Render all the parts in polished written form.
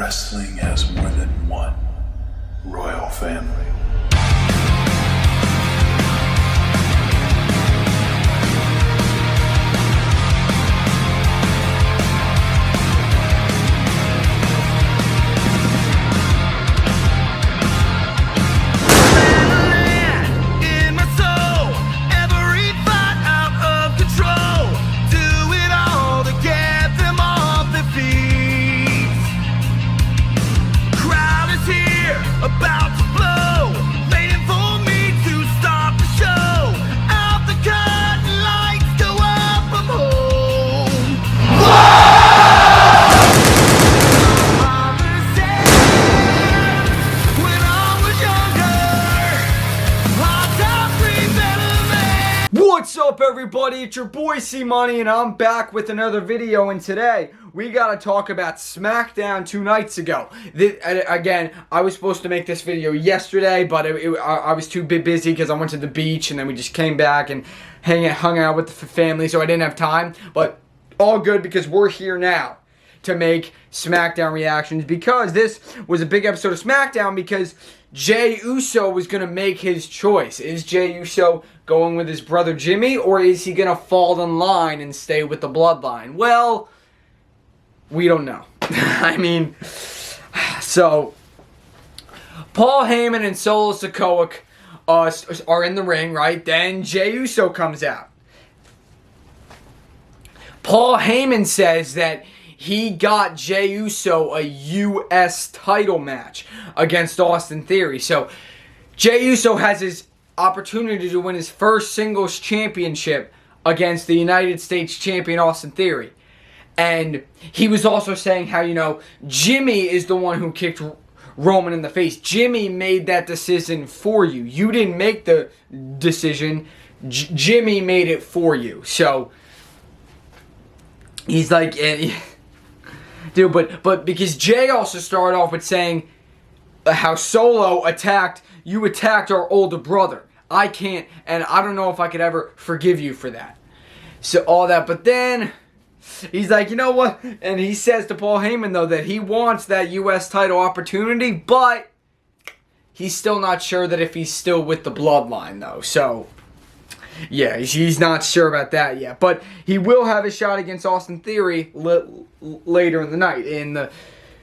Wrestling has more than one royal family. About to blow, waiting for me to start the show. Out the curtain, lights go up, I'm home. Mama said, when I was younger, hot top green better man. What's up, everybody? It's your boy C-Money, and I'm back with another video, and today we gotta talk about SmackDown 2 nights ago. Again, I was supposed to make this video yesterday, but I was too busy because I went to the beach and then we just came back and hung out with the family, so I didn't have time. But all good because we're here now to make SmackDown reactions, because this was a big episode of SmackDown because Jey Uso was going to make his choice. Is Jey Uso going with his brother Jimmy, or is he going to fall in line and stay with the bloodline? Well, we don't know. I mean, so Paul Heyman and Solo Sikoa are in the ring, right? Then Jey Uso comes out. Paul Heyman says that he got Jey Uso a U.S. title match against Austin Theory. So Jey Uso has his opportunity to win his first singles championship against the United States champion Austin Theory. And he was also saying how, you know, Jimmy is the one who kicked Roman in the face. Jimmy made that decision for you. You didn't make the decision. Jimmy made it for you. So he's like, dude, but because Jey also started off with saying how Solo attacked our older brother. I can't, and I don't know if I could ever forgive you for that. So all that, but then he's like, you know what? And he says to Paul Heyman, though, that he wants that U.S. title opportunity, but he's still not sure that if he's still with the bloodline, though. So, yeah, he's not sure about that yet. But he will have a shot against Austin Theory later in the night in the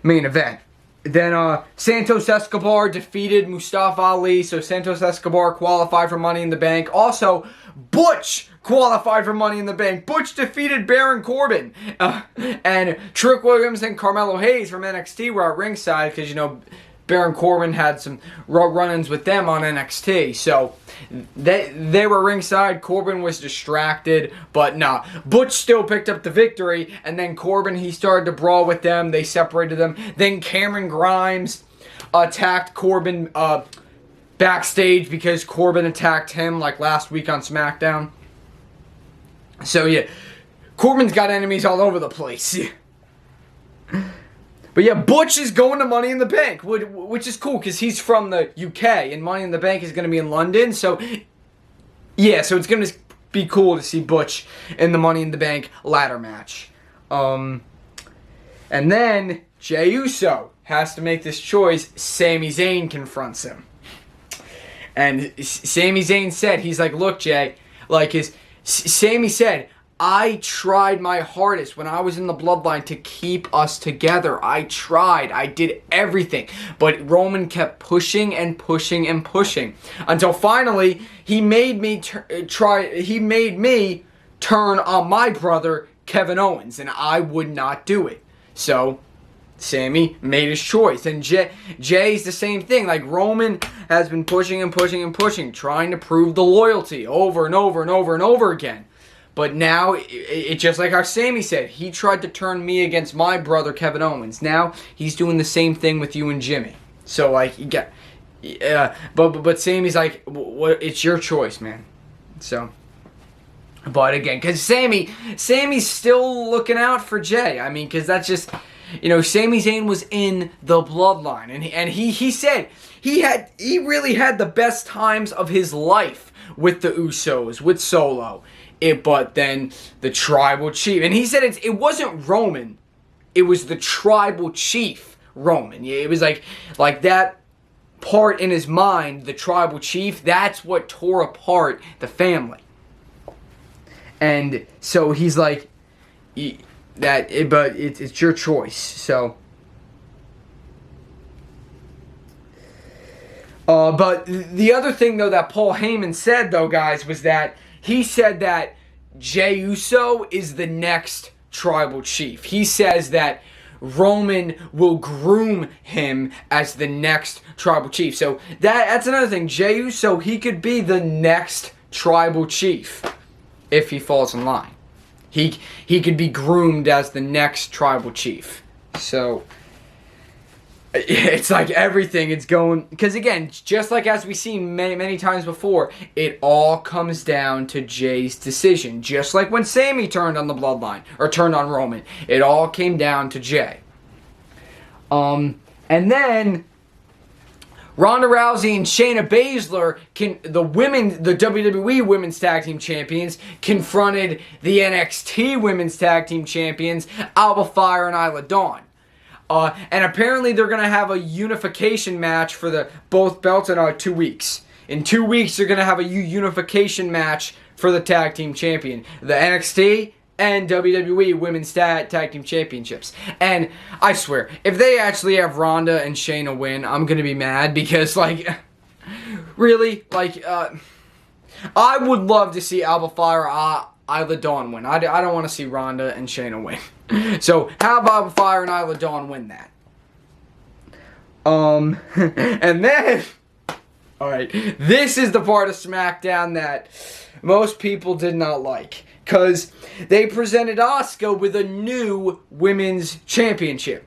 main event. Then Santos Escobar defeated Mustafa Ali, so Santos Escobar qualified for Money in the Bank. Also, Butch qualified for Money in the Bank. Butch defeated Baron Corbin. And Trick Williams and Carmelo Hayes from NXT were at ringside because, you know, Baron Corbin had some run-ins with them on NXT. So they were ringside. Corbin was distracted, but nah. Butch still picked up the victory, and then Corbin, he started to brawl with them. They separated them. Then Cameron Grimes attacked Corbin backstage because Corbin attacked him like last week on SmackDown. So yeah, Corbin's got enemies all over the place. But yeah, Butch is going to Money in the Bank, which is cool because he's from the UK and Money in the Bank is going to be in London. So yeah, so it's going to be cool to see Butch in the Money in the Bank ladder match. And then Jey Uso has to make this choice. Sami Zayn confronts him. And Sami Zayn said, he's like, look, Jey, like Sami said, I tried my hardest when I was in the bloodline to keep us together. I tried. I did everything. But Roman kept pushing and pushing and pushing until finally he made me turn on my brother Kevin Owens, and I would not do it. So Sami made his choice. And Jey's the same thing. Like, Roman has been pushing and pushing and pushing, trying to prove the loyalty over and over and over and over again. But now, it's just like how Sami said, he tried to turn me against my brother Kevin Owens. Now, he's doing the same thing with you and Jimmy. So, like, you get, but Sami's like, it's your choice, man. So, but again, because Sami's still looking out for Jey. I mean, because that's just, you know, Sami Zayn was in the bloodline, and he said he really had the best times of his life with the Usos, with Solo. But then the tribal chief, and he said it wasn't Roman, it was the tribal chief Roman. It was like that part in his mind, the tribal chief, that's what tore apart the family. And so he's like, but it's your choice. So, but the other thing though that Paul Heyman said though, guys, was that he said that Jey Uso is the next tribal chief. He says that Roman will groom him as the next tribal chief. So that's another thing. Jey Uso, he could be the next tribal chief if he falls in line. He could be groomed as the next tribal chief. So it's like everything, it's going, because again, just like as we've seen many times before, it all comes down to Jay's decision. Just like when Sami turned on the Bloodline, or turned on Roman, it all came down to Jay. And then Ronda Rousey and Shayna Baszler, the WWE Women's Tag Team Champions, confronted the NXT Women's Tag Team Champions, Alba Fire and Isla Dawn. And apparently they're going to have a unification match for both belts in 2 weeks. In 2 weeks, they're going to have a unification match for the Tag Team Champion. The NXT and WWE Women's Tag Team Championships. And I swear, if they actually have Ronda and Shayna win, I'm going to be mad because, like, really? Like, I would love to see Alba Fire Isla Dawn win. I don't want to see Ronda and Shayna win. So, have Alba Fire and Isla Dawn win that. And then, alright, this is the part of SmackDown that most people did not like. Because they presented Asuka with a new women's championship.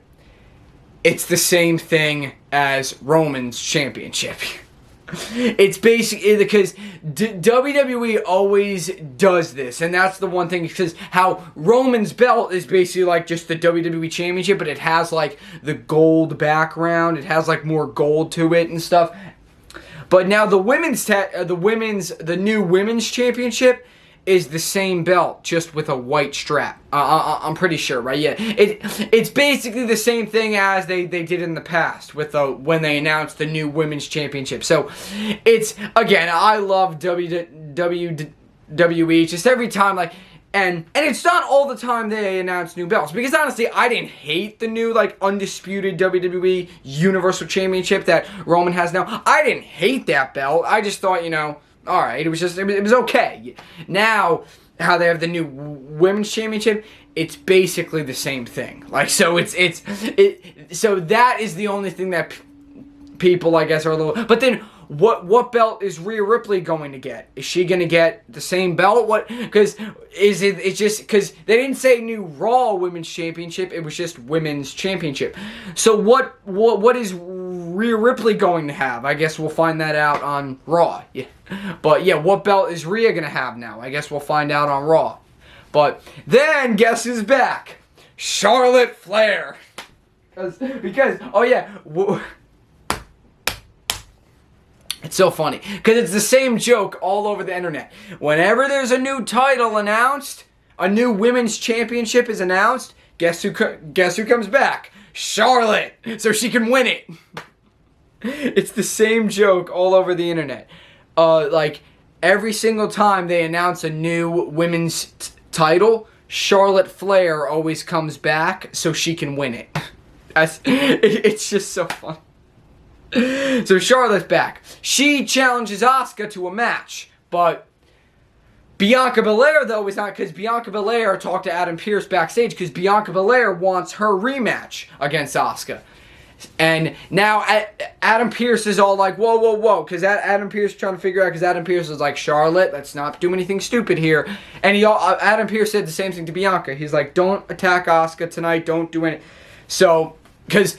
It's the same thing as Roman's championship. It's basically because WWE always does this, and that's the one thing, because how Roman's belt is basically like just the WWE Championship, but it has like the gold background, it has like more gold to it and stuff. But now the new women's championship is the same belt, just with a white strap. I'm pretty sure, right? Yeah, it's basically the same thing as they did in the past with when they announced the new women's championship. So it's, again, I love WWE. Just every time, like, and it's not all the time they announce new belts, because honestly, I didn't hate the new like undisputed WWE Universal Championship that Roman has now. I didn't hate that belt. I just thought, alright, it was okay. Now, how they have the new women's championship, it's basically the same thing. Like, so so that is the only thing that people, I guess, are a little. But then, what belt is Rhea Ripley going to get? Is she going to get the same belt? What? Because it's just because they didn't say new Raw Women's Championship. It was just Women's Championship. So what is Rhea Ripley going to have? I guess we'll find that out on Raw. Yeah. But yeah, what belt is Rhea going to have now? I guess we'll find out on Raw. But then, guess who's back? Charlotte Flair. Because oh yeah. It's so funny, because it's the same joke all over the internet. Whenever there's a new title announced, a new women's championship is announced, guess who comes back? Charlotte, so she can win it. It's the same joke all over the internet. Like, every single time they announce a new women's title, Charlotte Flair always comes back so she can win it. It's just so fun. So Charlotte's back. She challenges Asuka to a match, but Bianca Belair, though, is not, because Bianca Belair talked to Adam Pearce backstage, because Bianca Belair wants her rematch against Asuka. And now Adam Pearce is all like, whoa, because Adam Pearce is trying to figure out, because Adam Pearce is like, Charlotte, let's not do anything stupid here. And Adam Pearce said the same thing to Bianca. He's like, don't attack Asuka tonight, don't do anything. So, because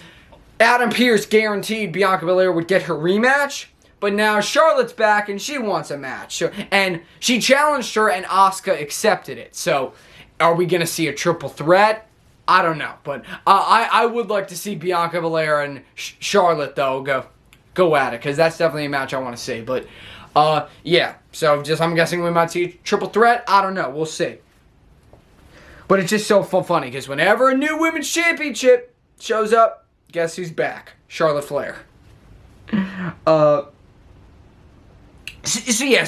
Adam Pearce guaranteed Bianca Belair would get her rematch, but now Charlotte's back and she wants a match. And she challenged her and Asuka accepted it. So, are we going to see a triple threat? I don't know. But I would like to see Bianca Belair and Charlotte, though, go at it, because that's definitely a match I want to see. But, yeah. So, I'm guessing we might see a triple threat. I don't know. We'll see. But it's just so funny, because whenever a new women's championship shows up, guess who's back? Charlotte Flair. So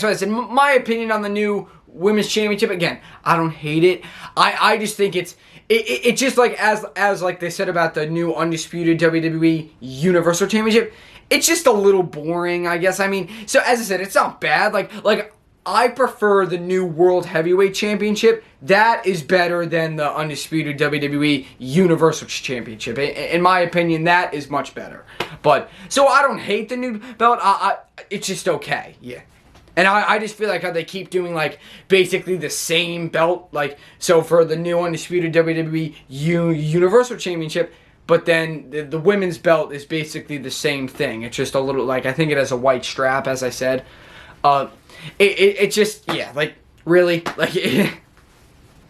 I said my opinion on the new women's championship. Again, I don't hate it. I just think it's just like as like they said about the new undisputed WWE Universal Championship. It's just a little boring, I guess. I mean, so as I said, it's not bad. Like I prefer the new World Heavyweight Championship. That is better than the undisputed WWE Universal Championship. In my opinion, that is much better. But so I don't hate the new belt. It's just okay. Yeah. And I just feel like how they keep doing, like, basically the same belt. Like, so for the new undisputed WWE Universal Championship, but then the women's belt is basically the same thing. It's just a little, like, I think it has a white strap, as I said. It just, yeah, like, really? Like,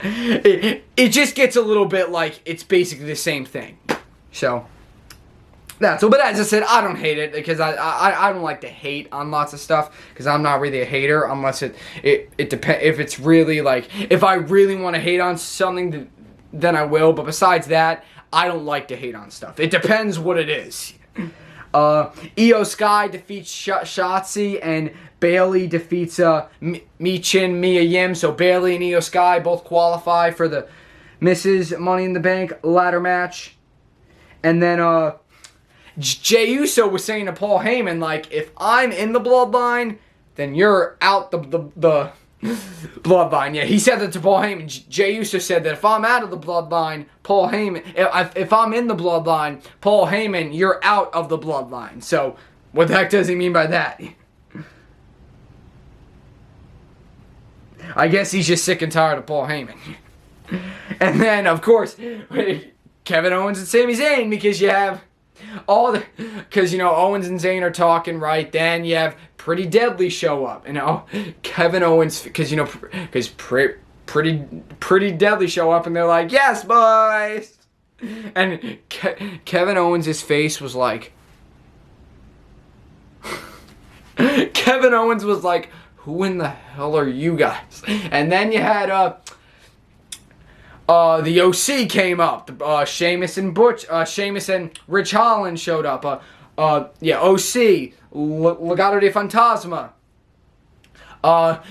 it just gets a little bit like it's basically the same thing. So... but as I said, I don't hate it because I don't like to hate on lots of stuff because I'm not really a hater unless it depends. If it's really like, if I really want to hate on something, then I will. But besides that, I don't like to hate on stuff. It depends what it is. Io Sky defeats Shotzi and Bailey defeats Michin Mia Yim. So Bailey and Io Sky both qualify for the Mrs. Money in the Bank ladder match. And then Jey Uso was saying to Paul Heyman, like, if I'm in the bloodline, then you're out the bloodline. Yeah, he said that to Paul Heyman. Jey Uso said that if I'm out of the bloodline, Paul Heyman, if I'm in the bloodline, Paul Heyman, you're out of the bloodline. So, what the heck does he mean by that? I guess he's just sick and tired of Paul Heyman. And then, of course, Kevin Owens and Sami Zayn, because you have because, Owens and Zayn are talking, right? Then you have Pretty Deadly show up. Kevin Owens, because Pretty Deadly show up and they're like, yes, boys! And Kevin Owens' face was like... Kevin Owens was like, who in the hell are you guys? And then you had... the OC came up. Sheamus and Rich Holland showed up. OC, Legado de Fantasma.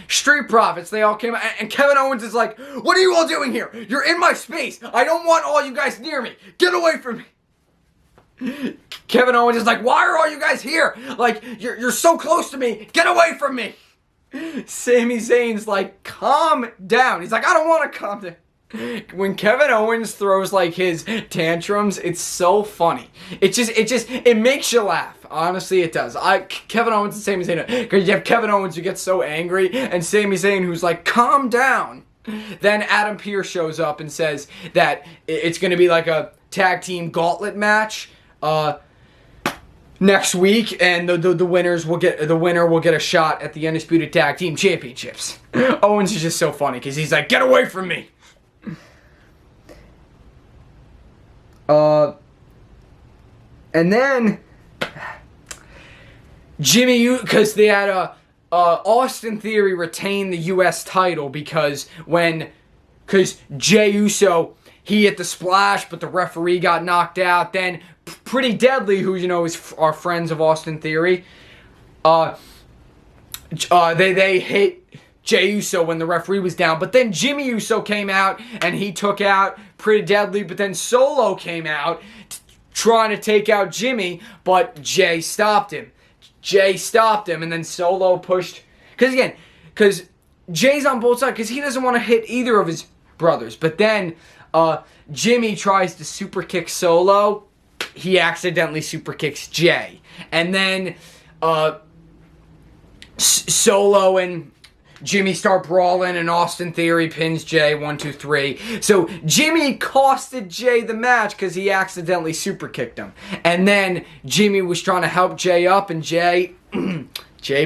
Street Profits, they all came out. And Kevin Owens is like, what are you all doing here? You're in my space. I don't want all you guys near me. Get away from me. Kevin Owens is like, why are all you guys here? Like, you're so close to me. Get away from me. Sami Zayn's like, calm down. He's like, I don't want to calm down. When Kevin Owens throws like his tantrums, it's so funny. It makes you laugh. Honestly, it does. Kevin Owens and Sami Zayn, because you have Kevin Owens who gets so angry, and Sami Zayn who's like, calm down. Then Adam Pearce shows up and says that it's going to be like a tag team gauntlet match next week, and the winner will get a shot at the Undisputed Tag Team Championships. Owens is just so funny because he's like, get away from me. And then Jimmy, because they had Austin Theory retain the U.S. title because Jey Uso, he hit the splash, but the referee got knocked out. Then Pretty Deadly, who are friends of Austin Theory, they hit Jey Uso when the referee was down. But then Jimmy Uso came out and he took out Pretty Deadly. But then Solo came out trying to take out Jimmy, but Jey stopped him. And then Solo pushed. Because Jay's on both sides because he doesn't want to hit either of his brothers. But then Jimmy tries to super kick Solo. He accidentally super kicks Jey. And then Solo and Jimmy start brawling and Austin Theory pins Jey 1, 2, 3. So Jimmy costed Jey the match because he accidentally super kicked him. And then Jimmy was trying to help Jey up and Jey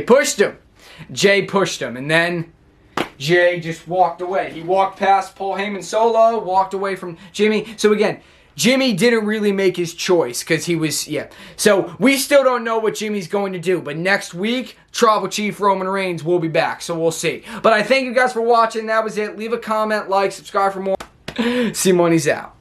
pushed him. And then Jey just walked away. He walked past Paul Heyman Solo, walked away from Jimmy. So again, Jimmy didn't really make his choice because he was, So we still don't know what Jimmy's going to do. But next week, Tribal Chief Roman Reigns will be back. So we'll see. But I thank you guys for watching. That was it. Leave a comment, like, subscribe for more. C-Money's out.